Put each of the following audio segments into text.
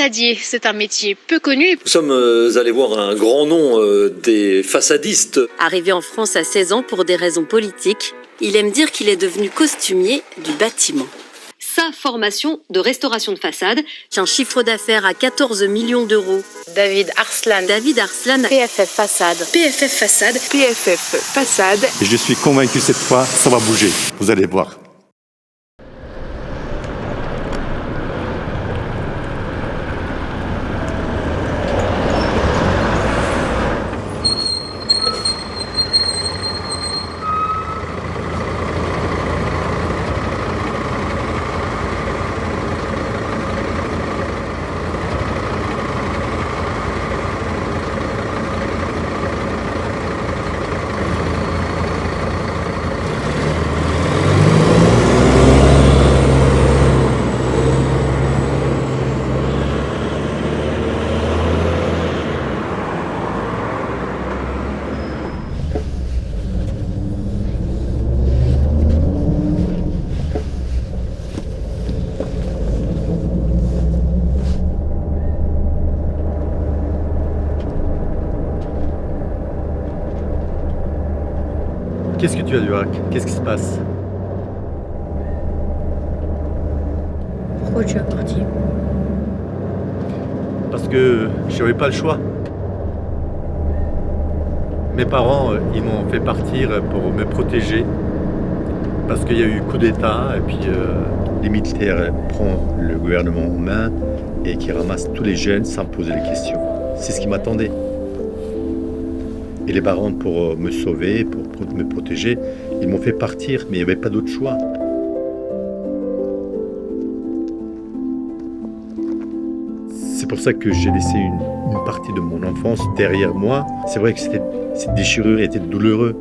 façadier, c'est un métier peu connu. Nous sommes allés voir un grand nom des façadistes. Arrivé en France à 16 ans pour des raisons politiques, il aime dire qu'il est devenu costumier du bâtiment. Sa formation de restauration de façade, un chiffre d'affaires à 14 millions d'euros. David Arslan, PFF Façade. PFF Façade. PFF Façade. Et je suis convaincu cette fois, ça va bouger. Vous allez voir. Qu'est-ce que tu as, Durac? Qu'est-ce qui se passe? Pourquoi tu es parti? Parce que je n'avais pas le choix. Mes parents, ils m'ont fait partir pour me protéger. Parce qu'il y a eu coup d'État et puis les militaires prennent le gouvernement en main et qui ramassent tous les jeunes sans poser les questions. C'est ce qui m'attendait. Et les parents, pour me sauver, pour me protéger, ils m'ont fait partir, mais il n'y avait pas d'autre choix. C'est pour ça que j'ai laissé une partie de mon enfance derrière moi. C'est vrai que cette déchirure était douloureuse.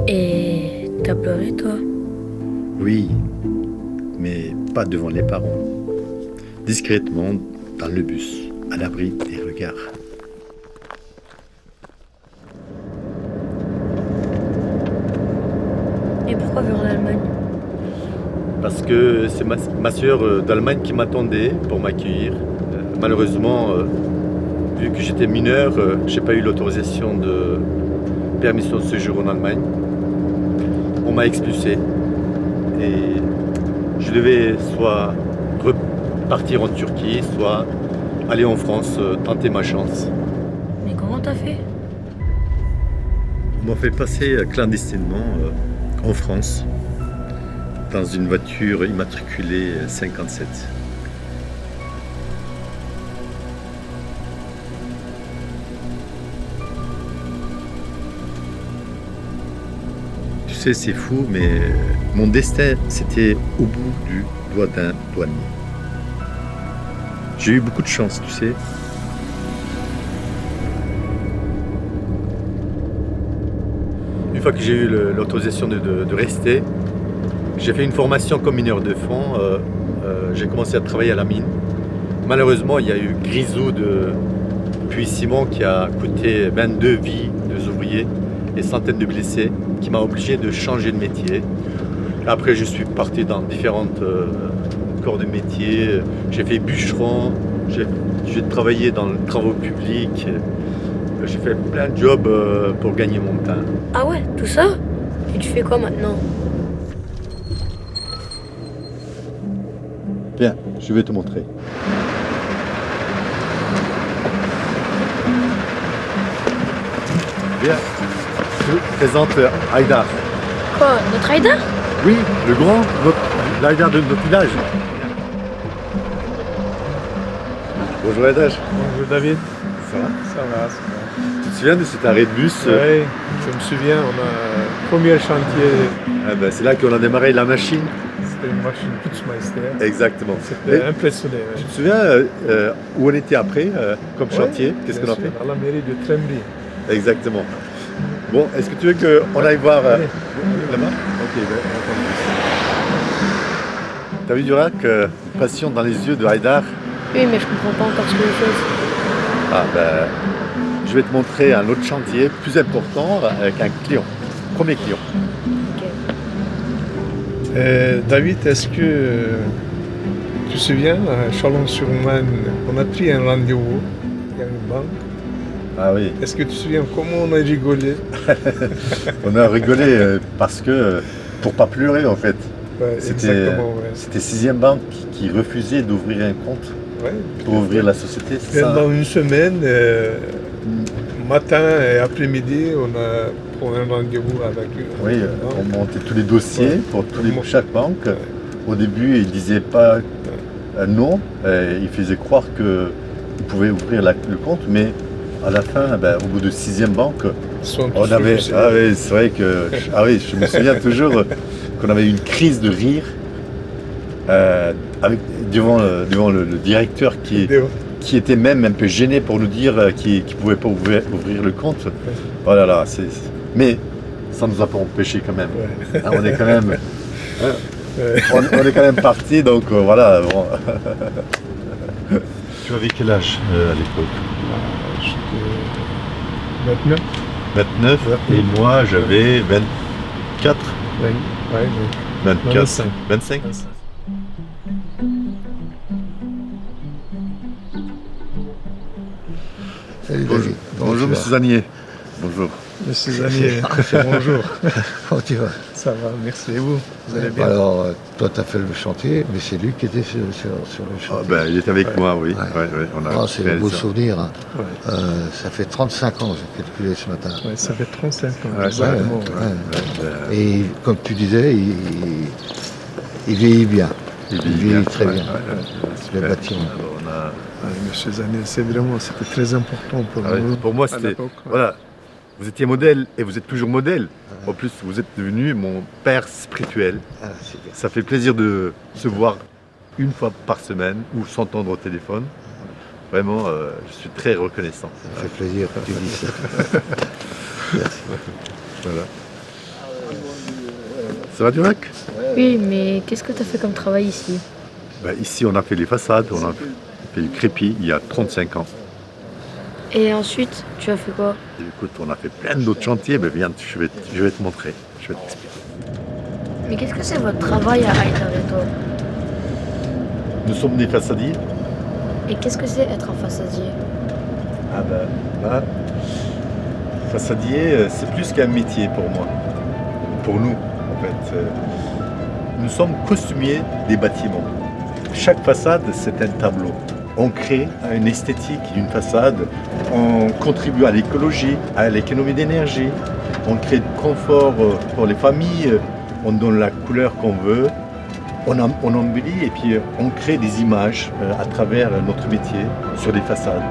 Et t'as pleuré, toi? Oui, mais pas devant les parents. Discrètement, dans le bus, à l'abri des regards. Et pourquoi vers l'Allemagne? Parce que c'est ma sœur d'Allemagne qui m'attendait pour m'accueillir. Malheureusement, vu que j'étais mineur, j'ai pas eu l'autorisation de permission de séjour en Allemagne. On m'a expulsé et je devais soit repartir en Turquie, soit aller en France, tenter ma chance. Mais comment t'as fait? On m'a fait passer clandestinement en France, dans une voiture immatriculée 57. Tu sais, c'est fou, mais mon destin, c'était au bout du doigt d'un douanier. J'ai eu beaucoup de chance, tu sais. Une fois que j'ai eu l'autorisation de rester, j'ai fait une formation comme mineur de fond. J'ai commencé à travailler à la mine. Malheureusement, il y a eu Grisou de Puy Simon qui a coûté 22 vies de ouvriers et centaines de blessés, qui m'a obligé de changer de métier. Après, je suis parti dans différentes corps de métier. J'ai fait bûcheron, j'ai travaillé dans les travaux publics. J'ai fait plein de jobs pour gagner mon pain. Ah ouais, tout ça? Et tu fais quoi maintenant? Viens, je vais te montrer. Viens, je te présente Haïdar. Quoi, notre Haïdar? Oui, le grand, l'Haïdar de notre village. Bonjour Haïdar. Bonjour David. Ça va? Ça va, ça va. Tu te souviens de cet arrêt de bus? Oui, je me souviens, on a premier chantier, Ah ben, c'est là qu'on a démarré la machine. c'était une machine Putzmeister. Exactement. C'était Et impressionné. tu te souviens où on était après, comme chantier? Qu'est-ce qu'on a fait? À la mairie de Tremby. Exactement. Bon, est-ce que tu veux qu'on aille voir Allez. là-bas? Ok, ben, t'as vu Durac, passion dans les yeux de Haïdar? Oui, mais je comprends pas encore ce que vous faites. Ah ben, je vais te montrer un autre chantier plus important avec un client, premier client. David, est-ce que tu te souviens, à Chalon-sur-Marne, on a pris un rendez-vous, il y a une banque. Ah oui, Est-ce que tu te souviens comment on a rigolé? on a rigolé parce que, pour pas pleurer en fait, Ouais, c'était exactement, ouais. c'était 6e banque qui refusait d'ouvrir un compte Ouais. pour ouvrir la société, c'est ça? Pendant une semaine, matin et après-midi, on a pris un rendez-vous avec eux. Oui, on montait tous les dossiers Ouais. pour chaque banque. Au début, ils ne disaient pas non, ils faisaient croire qu'ils pouvaient ouvrir le compte, mais à la fin, ben, au bout de 6e banque, Ils sont on tous avait. refusés. Ah oui, c'est vrai que. Ah oui, je me souviens toujours qu'on avait eu une crise de rire devant le directeur qui était même un peu gêné pour nous dire qu'il ne pouvait pas ouvrir le compte. Oh là là, mais ça ne nous a pas empêché quand même. Ouais. Hein, on est quand même. Ouais. On est quand même parti, donc voilà. Bon. Tu avais quel âge à l'époque? Maintenant, 29 et moi j'avais 24. ouais, 24. 25. 25. Salut David. Bonjour Monsieur Zanier. Bonjour. Monsieur Zanier, bonjour. Comment tu vas? Ça va, merci. Et vous? Vous allez bien? Alors, toi, tu as fait le chantier, mais c'est lui qui était sur le Ah, chantier. ben, il est avec moi, oui. Ouais. Ouais, on a Ah, c'est un réalisé beau ça. souvenir. Hein. Ouais. Ça fait 35 ans, j'ai calculé ce matin. Ouais, ça fait 35 ans. Ouais, exactement. Ouais. Et comme tu disais, il vieillit bien. Il vieillit très bien. Le bâtiment. Alors, on a- Ouais, Monsieur Zanier, c'était très important pour Ah ouais, nous. pour moi, à c'était. l'époque, ouais. Voilà. Vous étiez modèle et vous êtes toujours modèle. En plus, vous êtes devenu mon père spirituel. Ah, c'est bien. Ça fait plaisir de se voir une fois par semaine ou s'entendre au téléphone. Vraiment, je suis très reconnaissant. Ça me fait plaisir que tu dis ça. Voilà. Ça va, Durac? Oui, mais qu'est-ce que tu as fait comme travail ici? Ben, ici, on a fait les façades, on a fait le crépi il y a 35 ans. Et ensuite, tu as fait quoi? Et écoute, on a fait plein d'autres chantiers. Ben, viens, je vais te montrer. Je vais t'expliquer. Mais qu'est-ce que c'est votre travail à Haïdar et toi? Nous sommes des façadiers. Et qu'est-ce que c'est être un façadier? Ah ben, là, façadier, c'est plus qu'un métier pour moi. Pour nous, en fait. Nous sommes costumiers des bâtiments. Chaque façade, c'est un tableau. On crée une esthétique d'une façade, on contribue à l'écologie, à l'économie d'énergie, on crée du confort pour les familles, on donne la couleur qu'on veut, on embellit et puis on crée des images à travers notre métier sur les façades.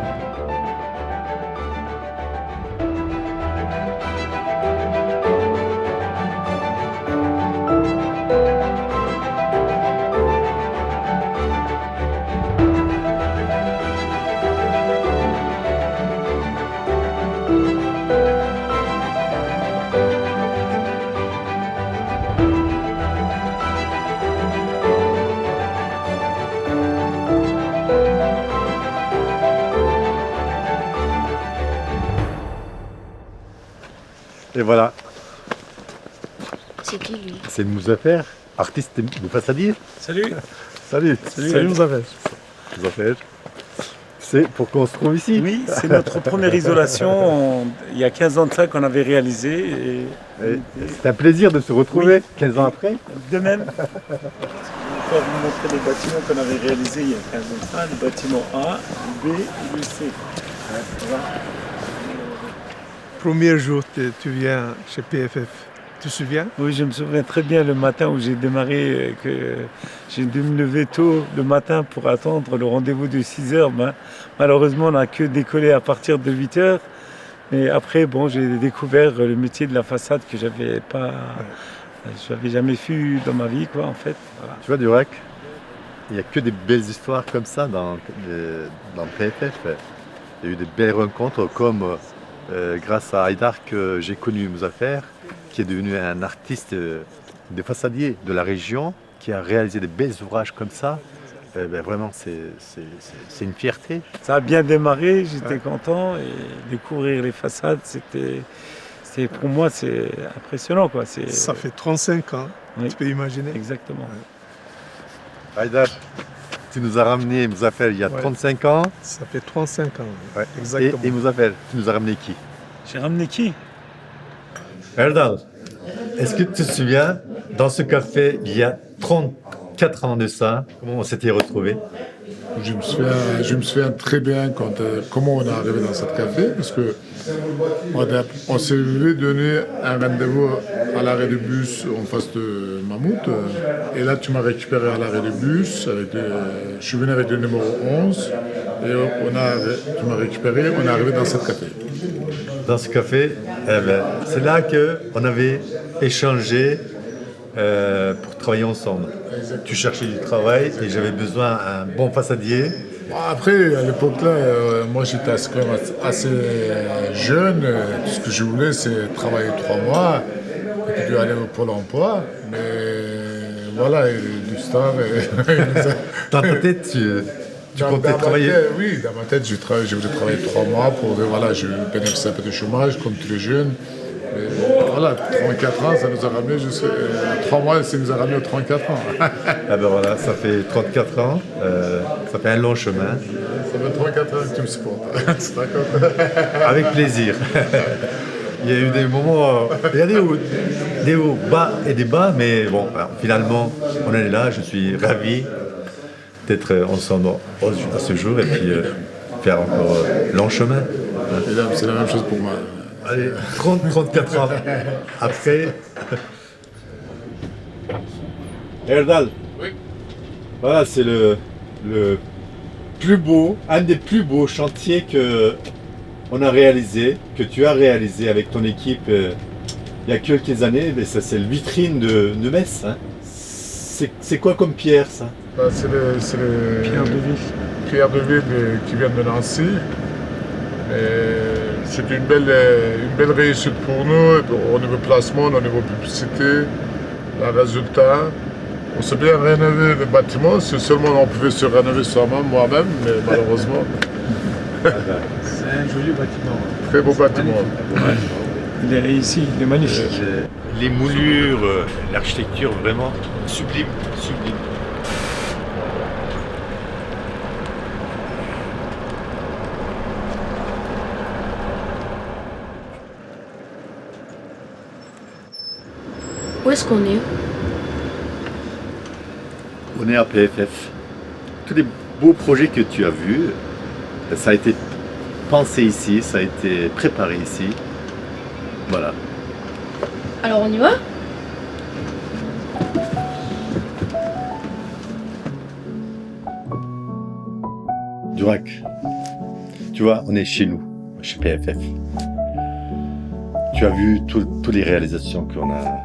Et voilà, C'est qui lui? c'est Mouzaffer, artiste de façadier. Salut. Salut. Salut, Mouzaffer. Mouzaffer. C'est pour qu'on se trouve ici. Oui, c'est notre première isolation. Il y a 15 ans de ça qu'on avait réalisé. Et C'est un plaisir de se retrouver 15 ans après. de même, je vais vous montrer les bâtiments qu'on avait réalisés il y a 15 ans de ça. Le bâtiment A, B et le C. Premier jour, tu viens chez PFF. Tu te souviens? Oui, je me souviens très bien le matin où j'ai démarré, que j'ai dû me lever tôt le matin pour attendre le rendez-vous de 6 heures. Ben, malheureusement, on n'a que décollé à partir de 8 heures. Mais après, bon, j'ai découvert le métier de la façade que j'avais jamais vu dans ma vie, quoi, en fait. Voilà. Tu vois, Durac, il n'y a que des belles histoires comme ça dans PFF. Il y a eu des belles rencontres comme grâce à Haïdar que j'ai connu Mouzaffer, qui est devenu un artiste de façadier de la région, qui a réalisé des belles ouvrages comme ça. vraiment, c'est une fierté. Ça a bien démarré, j'étais content et découvrir les façades, pour moi, c'est impressionnant, quoi. Ça fait 35 ans, Oui. tu peux imaginer. Exactement. Haïdar, tu nous as ramené Mouzafel il y a 35 ans. Ça fait 35 ans, Ouais. exactement. Et Mouzafel, tu nous as ramené qui? J'ai ramené qui? Erdal, est-ce que tu te souviens, dans ce café, il y a 34 ans de ça, comment on s'était retrouvés? Je me souviens très bien comment on est arrivé dans ce café, parce que on s'est donné un rendez-vous à l'arrêt de bus en face de Mammouth. Et là, tu m'as récupéré à l'arrêt de bus. Je suis venu avec le numéro 11. Et tu m'as récupéré, on est arrivé dans ce café. Dans ce café, c'est là qu'on avait échangé pour travailler ensemble. Tu cherchais du travail et j'avais besoin d'un bon façadier. Après, à l'époque là, moi j'étais assez jeune. Tout ce que je voulais, c'est travailler 3 mois et puis aller au Pôle emploi. Mais voilà, du star. Dans ta tête, tu comptais travailler? Oui, dans ma tête, je voulais travailler 3 mois pour je bénéficier un peu de chômage comme tous les jeunes. Mais voilà, 34 ans, ça nous a ramené 3 mois, ça nous a ramené aux 34 ans. Ah ben voilà, ça fait 34 ans, ça fait un long chemin. Ça fait 34 ans que tu me supportes. D'accord. Avec plaisir. Il y a eu des moments, il y a des hauts bas et des bas, mais bon, alors, finalement, on est là, je suis ravi d'être ensemble à ce jour et puis faire encore long chemin. Et là, c'est la même chose pour moi. Allez, 34 ans après. Erdal. Oui. Voilà, c'est le plus beau, un des plus beaux chantiers que tu as réalisé avec ton équipe il y a quelques années. Mais ça, c'est le vitrine de Metz. Hein. C'est quoi comme pierre, ça? C'est le Pierre de Ville. Pierre de Ville qui vient de Nancy. C'est une belle réussite pour nous, au niveau placement, au niveau publicité, le résultat. On s'est bien rénové le bâtiment, si seulement on pouvait se rénover soi-même, moi-même, mais malheureusement. C'est un joli bâtiment. Très beau bâtiment. Ouais. Il est ici, il est magnifique. Les moulures, l'architecture vraiment sublime, sublime. Où est-ce qu'on est? On est à PFF. Tous les beaux projets que tu as vus, ça a été pensé ici, ça a été préparé ici. Voilà. Alors on y va? Durac, tu vois, on est chez nous, chez PFF. Tu as vu toutes les réalisations qu'on a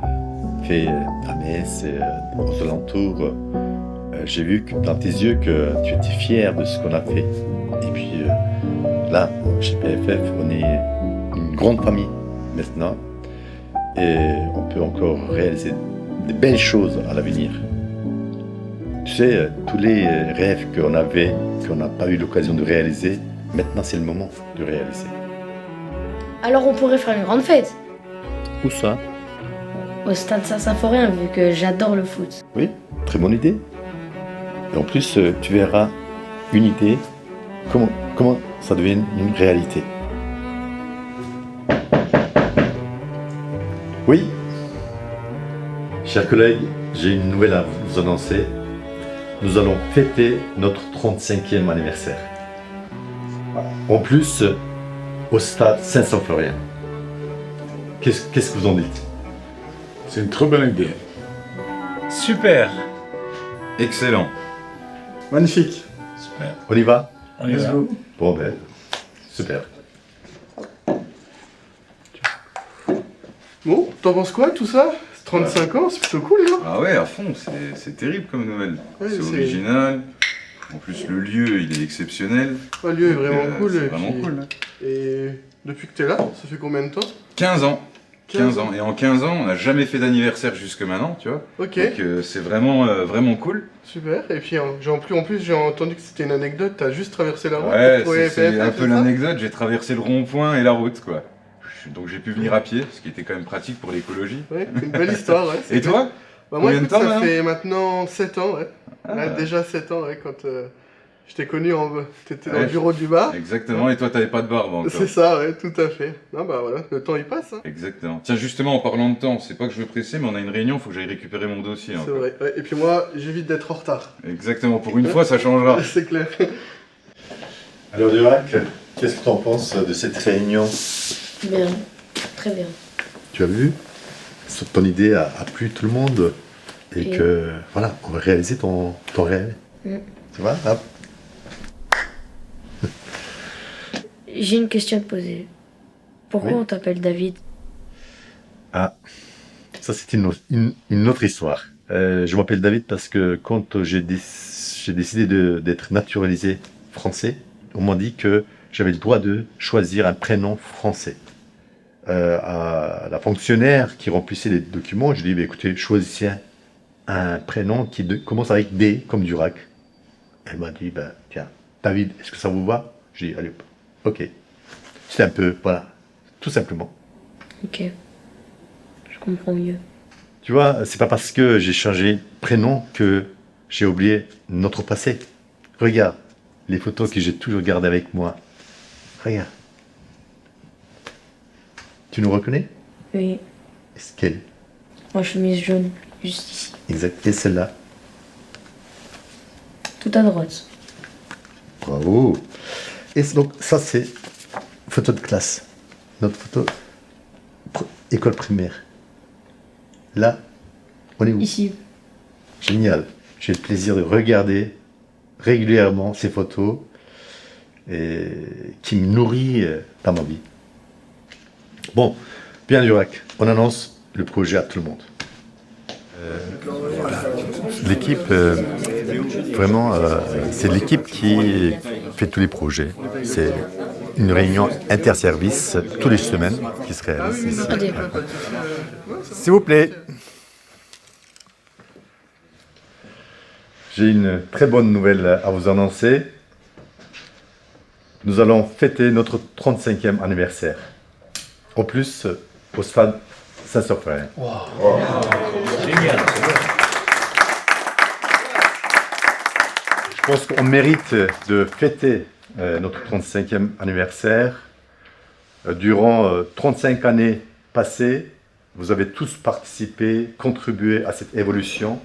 fait à Metz et aux alentours. J'ai vu dans tes yeux que tu étais fier de ce qu'on a fait. Et puis là, chez PFF, on est une grande famille maintenant. Et on peut encore réaliser de belles choses à l'avenir. Tu sais, tous les rêves qu'on avait, qu'on n'a pas eu l'occasion de réaliser, maintenant c'est le moment de réaliser. Alors on pourrait faire une grande fête. Où ça? Au stade Saint-Symphorien, vu que j'adore le foot. Oui, très bonne idée. Et en plus, tu verras une idée, comment ça devient une réalité. Oui, chers collègues, j'ai une nouvelle à vous annoncer. Nous allons fêter notre 35e anniversaire. En plus, au stade Saint-Symphorien. Qu'est-ce que vous en dites? C'est une très bonne idée. Super. Excellent. Magnifique. Super. On y va? On y va. Bon ben, super. Bon, t'en penses quoi tout ça? 35 ans, c'est plutôt cool, hein? Ah ouais, à fond, c'est terrible comme nouvelle. Ouais, c'est original. En plus, le lieu, il est exceptionnel. Le lieu est vraiment cool. C'est Et vraiment puis- cool. Et depuis que t'es là, ça fait combien de temps? 15 ans. 15 ans. Et en 15 ans, on n'a jamais fait d'anniversaire jusque maintenant, tu vois. Ok. Donc c'est vraiment cool. Super. Et puis en plus, j'ai entendu que c'était une anecdote. T'as juste traversé la route Ouais, pour trouver c'est PFF, un peu ça l'anecdote. J'ai traversé le rond-point et la route, quoi. Donc j'ai pu venir à pied, ce qui était quand même pratique pour l'écologie. Ouais, une belle histoire, ouais. Et toi? Bah moi, Combien de écoute, temps, ça maintenant fait maintenant 7 ans, ouais. Ah. Là, déjà 7 ans, ouais, quand je t'ai connu, t'étais dans Ouais, le bureau du bar. Exactement, et toi t'avais pas de barbe encore. C'est ça, ouais, tout à fait. Non, bah voilà, le temps il passe. Hein. Exactement. Tiens, justement, en parlant de temps, c'est pas que je veux presser, mais on a une réunion, faut que j'aille récupérer mon dossier. C'est encore. vrai, ouais. Et puis moi, j'évite d'être en retard. Exactement, pour une fois ça changera. C'est clair. Alors Durac, qu'est-ce que tu en penses de cette réunion? Bien, très bien. Tu as vu? Ton idée a plu tout le monde et Et- que voilà, on va réaliser ton rêve. Mm. Tu vois? Hop. J'ai une question à te poser. Pourquoi Oui. on t'appelle David? Ah, ça c'est une autre histoire. Je m'appelle David parce que quand j'ai décidé d'être naturalisé français, on m'a dit que j'avais le droit de choisir un prénom français. À la fonctionnaire qui remplissait les documents, je lui ai dit, écoutez, choisissez un prénom qui commence avec D, comme Durac. Elle m'a dit, tiens, David, est-ce que ça vous va? J'ai dit, allez, ok. C'est un peu, voilà, tout simplement. Ok. Je comprends mieux. Tu vois, c'est pas parce que j'ai changé de prénom que j'ai oublié notre passé. Regarde les photos que j'ai toujours gardées avec moi. Regarde. Tu nous reconnais? Oui. Est-ce qu'elle? En chemise jaune, juste ici. Exact. Et celle-là? Tout à droite. Bravo. Et donc, ça, c'est photo de classe. Notre photo école primaire. Là, on est où? Ici. Génial. J'ai le plaisir de regarder régulièrement ces photos et qui me nourrit dans ma vie. Bon, bien Durac, on annonce le projet à tout le monde. Voilà. L'équipe, vraiment, c'est l'équipe qui fait tous les projets. C'est une réunion interservice tous les semaines qui se réalise ici. Allez. S'il vous plaît. J'ai une très bonne nouvelle à vous annoncer. Nous allons fêter notre 35e anniversaire. En plus, au stade Saint-Sophrien. Génial. Je pense qu'on mérite de fêter notre 35e anniversaire. Durant 35 années passées, vous avez tous participé, contribué à cette évolution.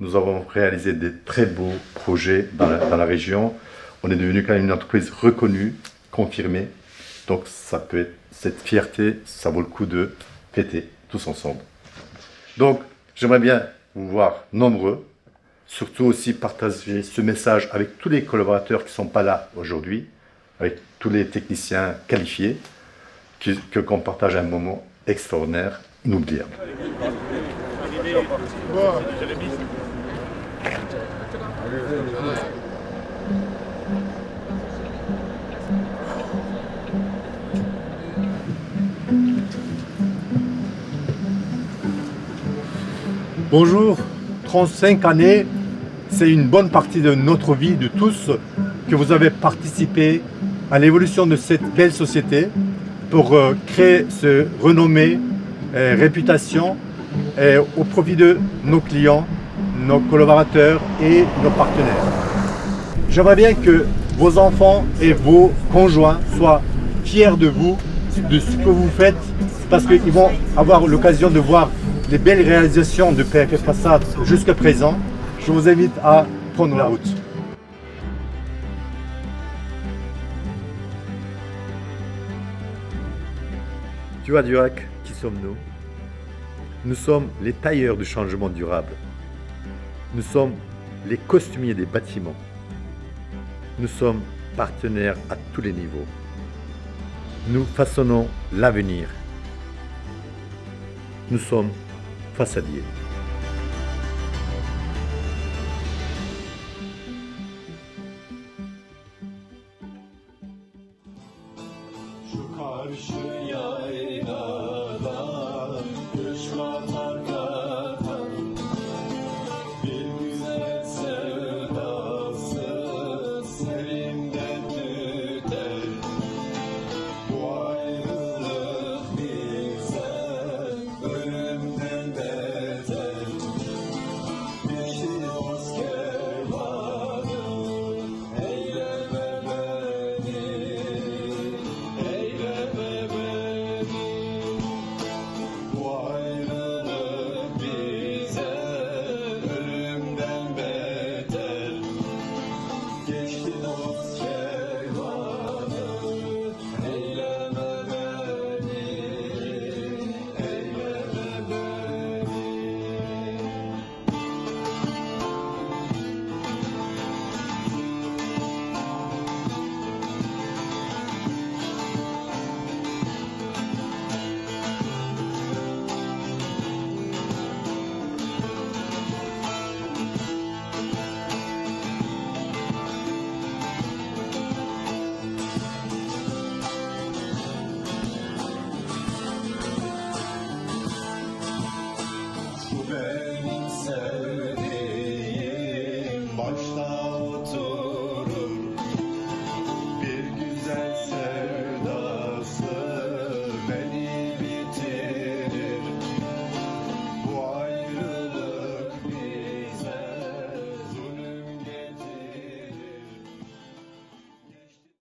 Nous avons réalisé des très beaux projets dans la région. On est devenu quand même une entreprise reconnue, confirmée. Donc ça peut être, cette fierté, ça vaut le coup de fêter tous ensemble. Donc j'aimerais bien vous voir nombreux. Surtout aussi partager ce message avec tous les collaborateurs qui ne sont pas là aujourd'hui, avec tous les techniciens qualifiés, qu'on partage un moment extraordinaire, inoubliable. Bonjour, 35 années, c'est une bonne partie de notre vie, de tous, que vous avez participé à l'évolution de cette belle société pour créer ce renommée, réputation au profit de nos clients, nos collaborateurs et nos partenaires. J'aimerais bien que vos enfants et vos conjoints soient fiers de vous, de ce que vous faites, parce qu'ils vont avoir l'occasion de voir les belles réalisations de PFF Façade jusqu'à présent. Je vous invite à prendre la route. Tu vois Durac, qui sommes-nous? Nous sommes les tailleurs du changement durable. Nous sommes les costumiers des bâtiments. Nous sommes partenaires à tous les niveaux. Nous façonnons l'avenir. Nous sommes façadiers. Şu karşı yayladan elimden tüter. Bu ayrılık bize ölümden beter. Geçti dost kervanı, eyleme beni, eyleme beni. Bu ayrılık bize ölümden beter. Geçti dost kervanı.